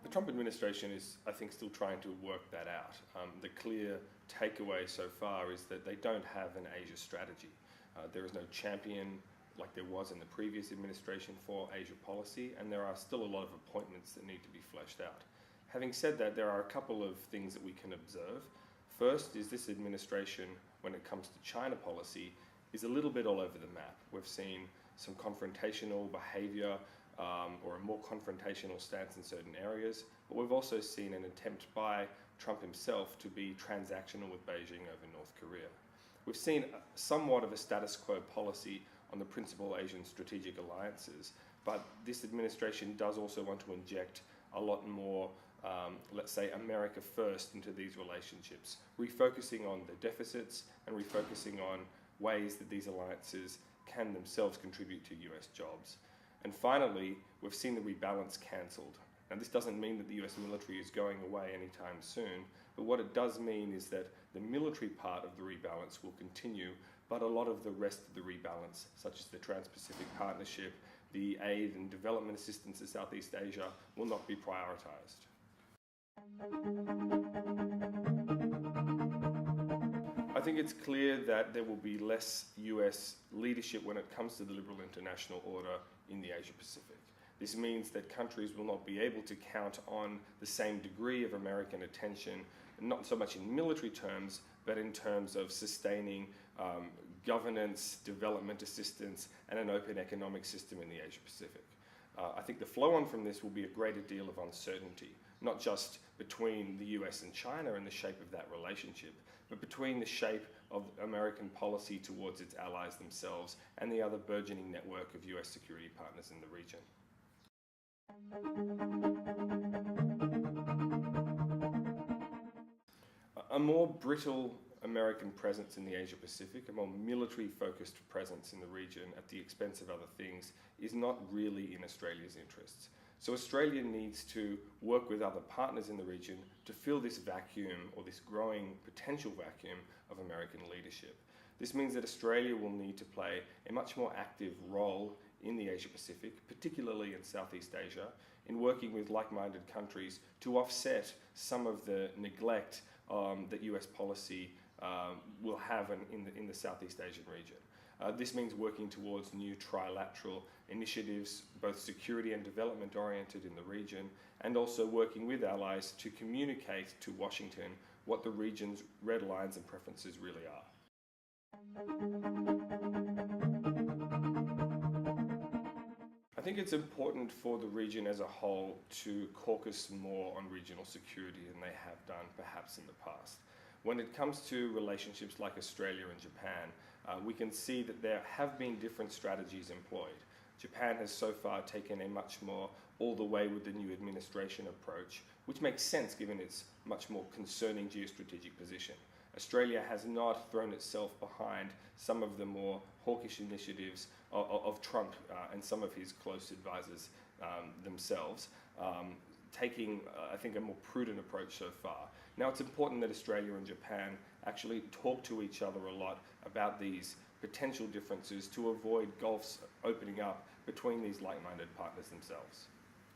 The Trump administration is, I think, still trying to work that out. The clear takeaway so far is that they don't have an Asia strategy. There is no champion like there was in the previous administration for Asia policy, and there are still a lot of appointments that need to be fleshed out. Having said that, there are a couple of things that we can observe. First is this administration, when it comes to China policy, is a little bit all over the map. We've seen some confrontational behaviour or a more confrontational stance in certain areas, but we've also seen an attempt by Trump himself to be transactional with Beijing over North Korea. We've seen somewhat of a status quo policy on the principal Asian strategic alliances, but this administration does also want to inject a lot more, let's say, America first into these relationships, refocusing on the deficits and refocusing on ways that these alliances can themselves contribute to US jobs. And finally, we've seen the rebalance cancelled. Now, this doesn't mean that the US military is going away anytime soon, but what it does mean is that the military part of the rebalance will continue, but a lot of the rest of the rebalance, such as the Trans-Pacific Partnership, the aid and development assistance to Southeast Asia, will not be prioritised. I think it's clear that there will be less US leadership when it comes to the liberal international order in the Asia Pacific. This means that countries will not be able to count on the same degree of American attention, not so much in military terms, but in terms of sustaining governance, development assistance, and an open economic system in the Asia Pacific. I think the flow-on from this will be a greater deal of uncertainty, not just between the US and China and the shape of that relationship, but between the shape of American policy towards its allies themselves and the other burgeoning network of US security partners in the region. A more brittle American presence in the Asia Pacific, a more military-focused presence in the region at the expense of other things, is not really in Australia's interests. So Australia needs to work with other partners in the region to fill this vacuum, or this growing potential vacuum, of American leadership. This means that Australia will need to play a much more active role in the Asia Pacific, particularly in Southeast Asia, in working with like-minded countries to offset some of the neglect that US policy will have in the Southeast Asian region. This means working towards new trilateral initiatives, both security and development oriented in the region, and also working with allies to communicate to Washington what the region's red lines and preferences really are. I think it's important for the region as a whole to caucus more on regional security than they have done perhaps in the past. When it comes to relationships like Australia and Japan, we can see that there have been different strategies employed. Japan has so far taken a much more all the way with the new administration approach, which makes sense given its much more concerning geostrategic position. Australia has not thrown itself behind some of the more hawkish initiatives of Trump and some of his close advisors themselves, taking, I think, a more prudent approach so far. Now, it's important that Australia and Japan actually talk to each other a lot about these potential differences to avoid gulfs opening up between these like-minded partners themselves.